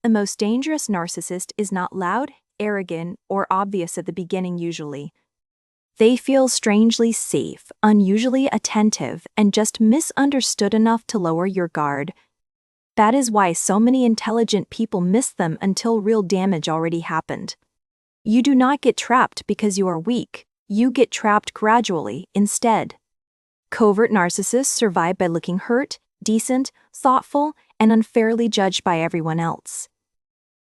The most dangerous narcissist is not loud, arrogant, or obvious at the beginning usually. They feel strangely safe, unusually attentive, and just misunderstood enough to lower your guard. That is why so many intelligent people miss them until real damage already happened. You do not get trapped because you are weak, you get trapped gradually instead. Covert narcissists survive by looking hurt, decent, thoughtful, and unfairly judged by everyone else.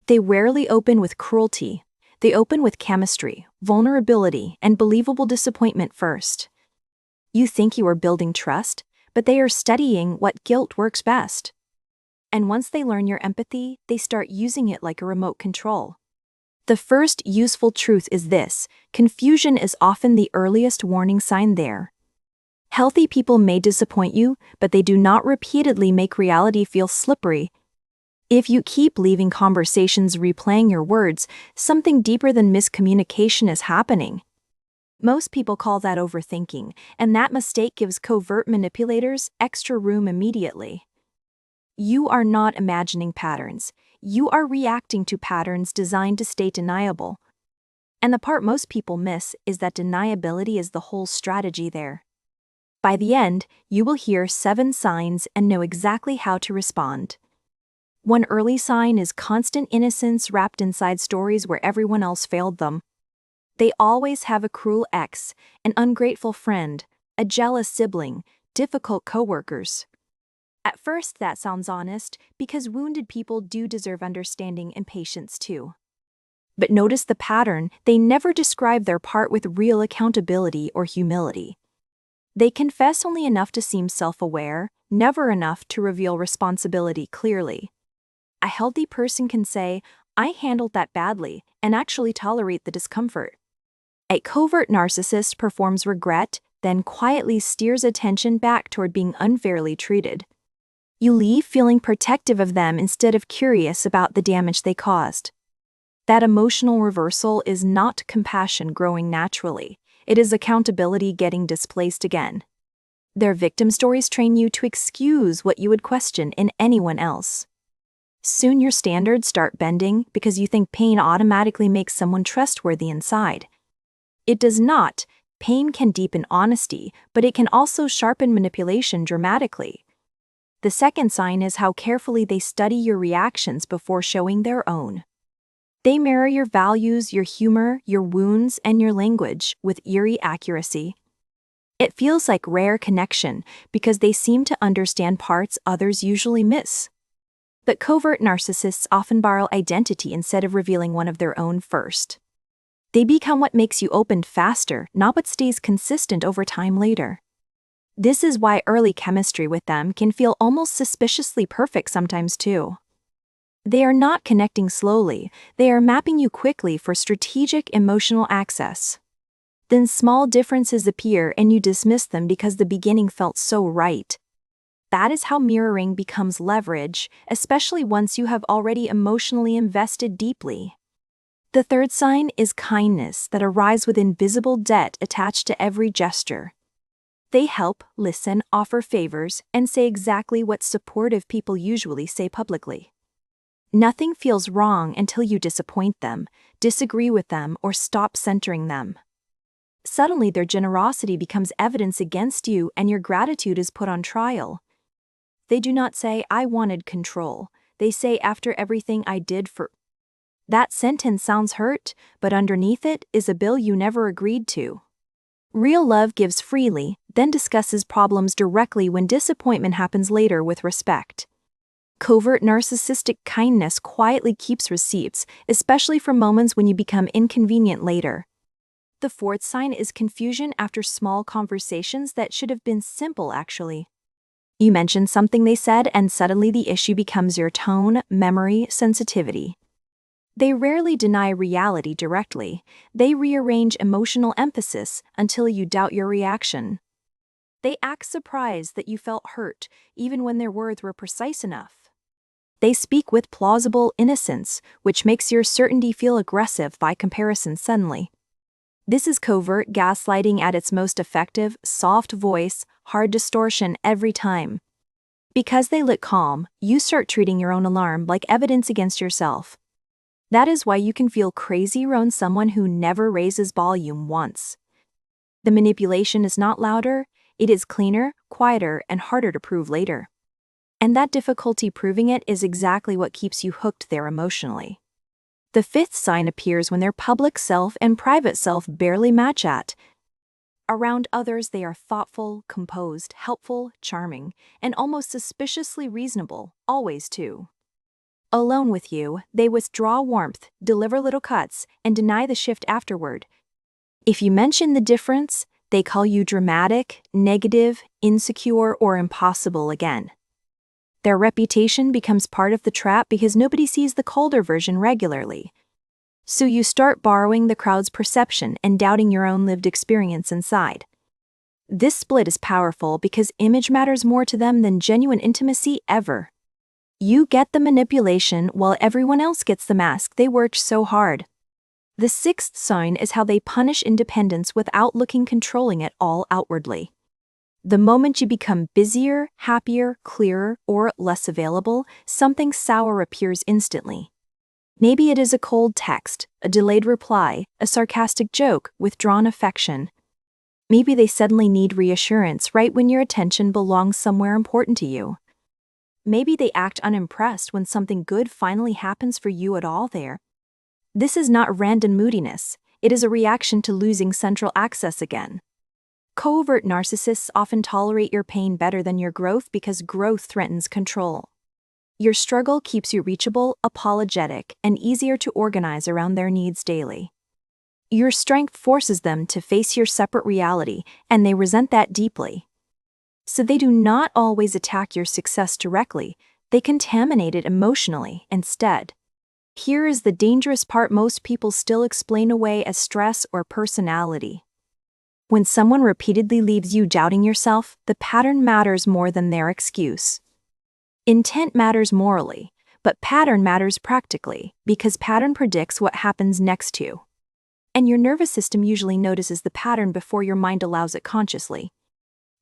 They rarely open with cruelty. They open with chemistry, vulnerability, and believable disappointment first. You think you are building trust, but they are studying what guilt works best. And once they learn your empathy, they start using it like a remote control. The first useful truth is this: confusion is often the earliest warning sign there. Healthy people may disappoint you, but they do not repeatedly make reality feel slippery. If you keep leaving conversations replaying your words, something deeper than miscommunication is happening. Most people call that overthinking, and that mistake gives covert manipulators extra room immediately. You are not imagining patterns. You are reacting to patterns designed to stay deniable. And the part most people miss is that deniability is the whole strategy there. By the end, you will hear 7 signs and know exactly how to respond. One early sign is constant innocence wrapped inside stories where everyone else failed them. They always have a cruel ex, an ungrateful friend, a jealous sibling, difficult coworkers. At first that sounds honest, because wounded people do deserve understanding and patience too. But notice the pattern: they never describe their part with real accountability or humility. They confess only enough to seem self-aware, never enough to reveal responsibility clearly. A healthy person can say, "I handled that badly," and actually tolerate the discomfort. A covert narcissist performs regret, then quietly steers attention back toward being unfairly treated. You leave feeling protective of them instead of curious about the damage they caused. That emotional reversal is not compassion growing naturally. It is accountability getting displaced again. Their victim stories train you to excuse what you would question in anyone else. Soon your standards start bending because you think pain automatically makes someone trustworthy inside. It does not. Pain can deepen honesty, but it can also sharpen manipulation dramatically. The second sign is how carefully they study your reactions before showing their own. They mirror your values, your humor, your wounds, and your language with eerie accuracy. It feels like rare connection because they seem to understand parts others usually miss. But covert narcissists often borrow identity instead of revealing one of their own first. They become what makes you open faster, not what stays consistent over time later. This is why early chemistry with them can feel almost suspiciously perfect sometimes too. They are not connecting slowly, they are mapping you quickly for strategic emotional access. Then small differences appear and you dismiss them because the beginning felt so right. That is how mirroring becomes leverage, especially once you have already emotionally invested deeply. The third sign is kindness that arrives with invisible debt attached to every gesture. They help, listen, offer favors, and say exactly what supportive people usually say publicly. Nothing feels wrong until you disappoint them, disagree with them, or stop centering them. Suddenly their generosity becomes evidence against you and your gratitude is put on trial. They do not say, "I wanted control." They say, "After everything I did for..." That sentence sounds hurt, but underneath it is a bill you never agreed to. Real love gives freely, then discusses problems directly when disappointment happens later with respect. Covert narcissistic kindness quietly keeps receipts, especially for moments when you become inconvenient later. The fourth sign is confusion after small conversations that should have been simple actually. You mention something they said and suddenly the issue becomes your tone, memory, sensitivity. They rarely deny reality directly. They rearrange emotional emphasis until you doubt your reaction. They act surprised that you felt hurt, even when their words were precise enough. They speak with plausible innocence, which makes your certainty feel aggressive by comparison suddenly. This is covert gaslighting at its most effective, soft voice, hard distortion every time. Because they look calm, you start treating your own alarm like evidence against yourself. That is why you can feel crazy around someone who never raises volume once. The manipulation is not louder, it is cleaner, quieter, and harder to prove later. And that difficulty proving it is exactly what keeps you hooked there emotionally. The fifth sign appears when their public self and private self barely match at. Around others, they are thoughtful, composed, helpful, charming, and almost suspiciously reasonable, always too. Alone with you, they withdraw warmth, deliver little cuts, and deny the shift afterward. If you mention the difference, they call you dramatic, negative, insecure, or impossible again. Their reputation becomes part of the trap because nobody sees the colder version regularly. So you start borrowing the crowd's perception and doubting your own lived experience inside. This split is powerful because image matters more to them than genuine intimacy ever. You get the manipulation while everyone else gets the mask they worked so hard. The sixth sign is how they punish independence without looking controlling at all outwardly. The moment you become busier, happier, clearer, or less available, something sour appears instantly. Maybe it is a cold text, a delayed reply, a sarcastic joke, withdrawn affection. Maybe they suddenly need reassurance right when your attention belongs somewhere important to you. Maybe they act unimpressed when something good finally happens for you at all there. This is not random moodiness, it is a reaction to losing central access again. Covert narcissists often tolerate your pain better than your growth because growth threatens control. Your struggle keeps you reachable, apologetic, and easier to organize around their needs daily. Your strength forces them to face your separate reality, and they resent that deeply. So they do not always attack your success directly, they contaminate it emotionally instead. Here is the dangerous part most people still explain away as stress or personality. When someone repeatedly leaves you doubting yourself, the pattern matters more than their excuse. Intent matters morally, but pattern matters practically, because pattern predicts what happens next to you. And your nervous system usually notices the pattern before your mind allows it consciously.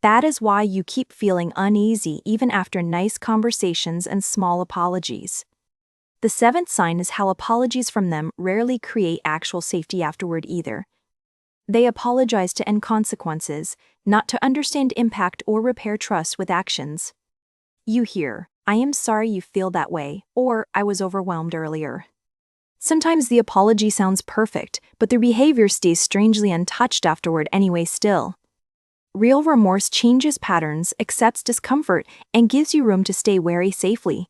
That is why you keep feeling uneasy even after nice conversations and small apologies. The seventh sign is how apologies from them rarely create actual safety afterward either. They apologize to end consequences, not to understand impact or repair trust with actions. You hear, "I am sorry you feel that way," or "I was overwhelmed earlier." Sometimes the apology sounds perfect, but their behavior stays strangely untouched afterward anyway still. Real remorse changes patterns, accepts discomfort, and gives you room to stay wary safely.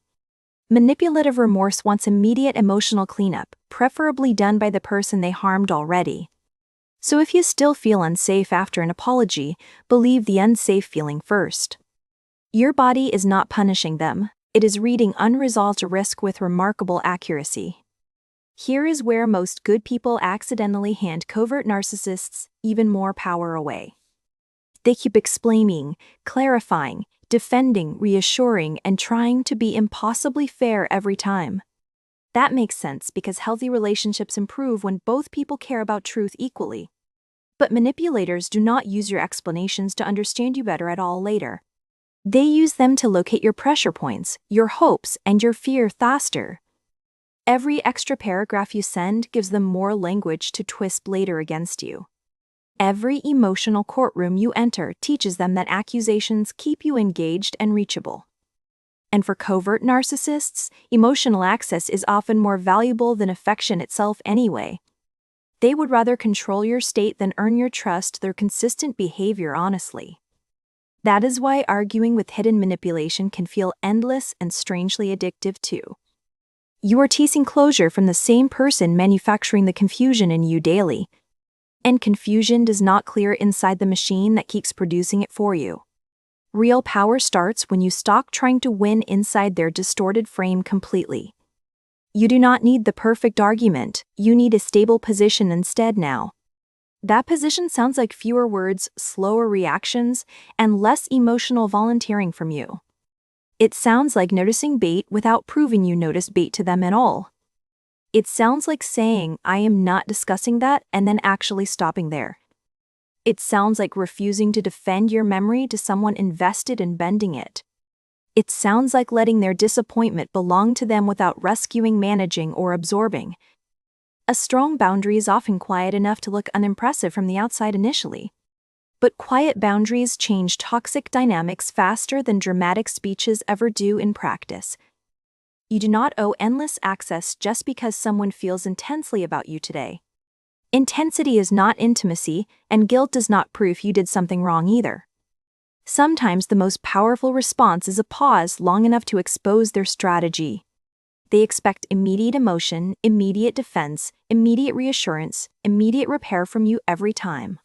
Manipulative remorse wants immediate emotional cleanup, preferably done by the person they harmed already. So if you still feel unsafe after an apology, believe the unsafe feeling first. Your body is not punishing them, it is reading unresolved risk with remarkable accuracy. Here is where most good people accidentally hand covert narcissists even more power away. They keep explaining, clarifying, defending, reassuring, and trying to be impossibly fair every time. That makes sense because healthy relationships improve when both people care about truth equally. But manipulators do not use your explanations to understand you better at all later. They use them to locate your pressure points, your hopes, and your fear faster. Every extra paragraph you send gives them more language to twist later against you. Every emotional courtroom you enter teaches them that accusations keep you engaged and reachable. And for covert narcissists, emotional access is often more valuable than affection itself anyway. They would rather control your state than earn your trust through consistent behavior honestly. That is why arguing with hidden manipulation can feel endless and strangely addictive too. You are teasing closure from the same person manufacturing the confusion in you daily. And confusion does not clear inside the machine that keeps producing it for you. Real power starts when you stop trying to win inside their distorted frame completely. You do not need the perfect argument, you need a stable position instead now. That position sounds like fewer words, slower reactions, and less emotional volunteering from you. It sounds like noticing bait without proving you noticed bait to them at all. It sounds like saying, "I am not discussing that," and then actually stopping there. It sounds like refusing to defend your memory to someone invested in bending it. It sounds like letting their disappointment belong to them without rescuing, managing, or absorbing. A strong boundary is often quiet enough to look unimpressive from the outside initially. But quiet boundaries change toxic dynamics faster than dramatic speeches ever do in practice. You do not owe endless access just because someone feels intensely about you today. Intensity is not intimacy, and guilt does not prove you did something wrong either. Sometimes the most powerful response is a pause long enough to expose their strategy. They expect immediate emotion, immediate defense, immediate reassurance, immediate repair from you every time.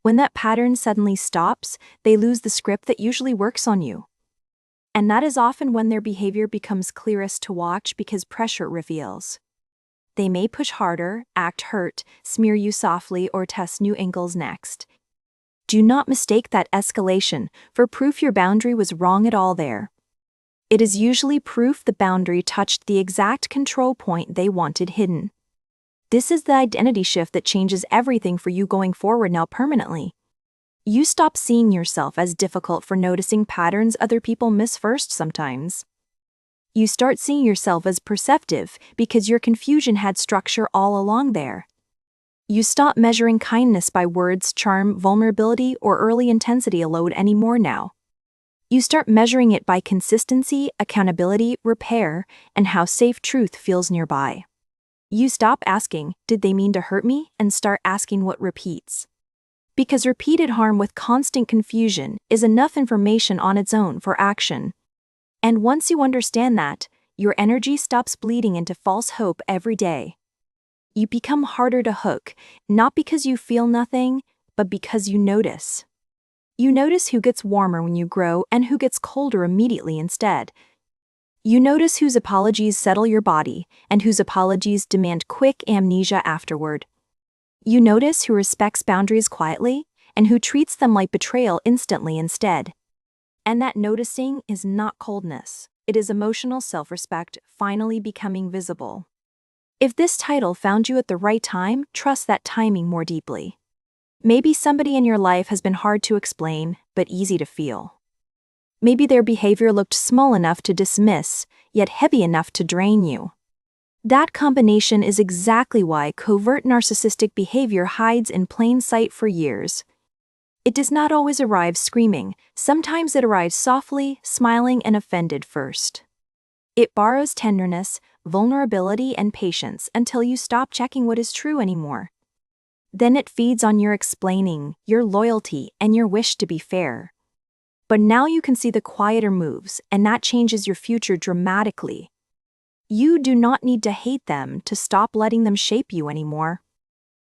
When that pattern suddenly stops, they lose the script that usually works on you. And that is often when their behavior becomes clearest to watch because pressure reveals. They may push harder, act hurt, smear you softly, or test new angles next. Do not mistake that escalation for proof your boundary was wrong at all there. It is usually proof the boundary touched the exact control point they wanted hidden. This is the identity shift that changes everything for you going forward now permanently. You stop seeing yourself as difficult for noticing patterns other people miss first sometimes. You start seeing yourself as perceptive because your confusion had structure all along there. You stop measuring kindness by words, charm, vulnerability, or early intensity alone anymore now. You start measuring it by consistency, accountability, repair, and how safe truth feels nearby. You stop asking, "Did they mean to hurt me?" and start asking what repeats. Because repeated harm with constant confusion is enough information on its own for action. And once you understand that, your energy stops bleeding into false hope every day. You become harder to hook, not because you feel nothing, but because you notice. You notice who gets warmer when you grow and who gets colder immediately instead. You notice whose apologies settle your body and whose apologies demand quick amnesia afterward. You notice who respects boundaries quietly and who treats them like betrayal instantly instead. And that noticing is not coldness. It is emotional self-respect finally becoming visible. If this title found you at the right time, trust that timing more deeply. Maybe somebody in your life has been hard to explain, but easy to feel. Maybe their behavior looked small enough to dismiss, yet heavy enough to drain you. That combination is exactly why covert narcissistic behavior hides in plain sight for years. It does not always arrive screaming. Sometimes it arrives softly, smiling, and offended first. It borrows tenderness, vulnerability, and patience until you stop checking what is true anymore. Then it feeds on your explaining, your loyalty, and your wish to be fair. But now you can see the quieter moves, and that changes your future dramatically. You do not need to hate them to stop letting them shape you anymore.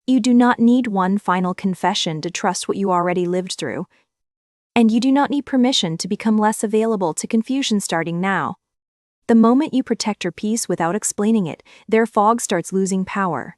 You do not need one final confession to trust what you already lived through. And you do not need permission to become less available to confusion starting now. The moment you protect your peace without explaining it, their fog starts losing power.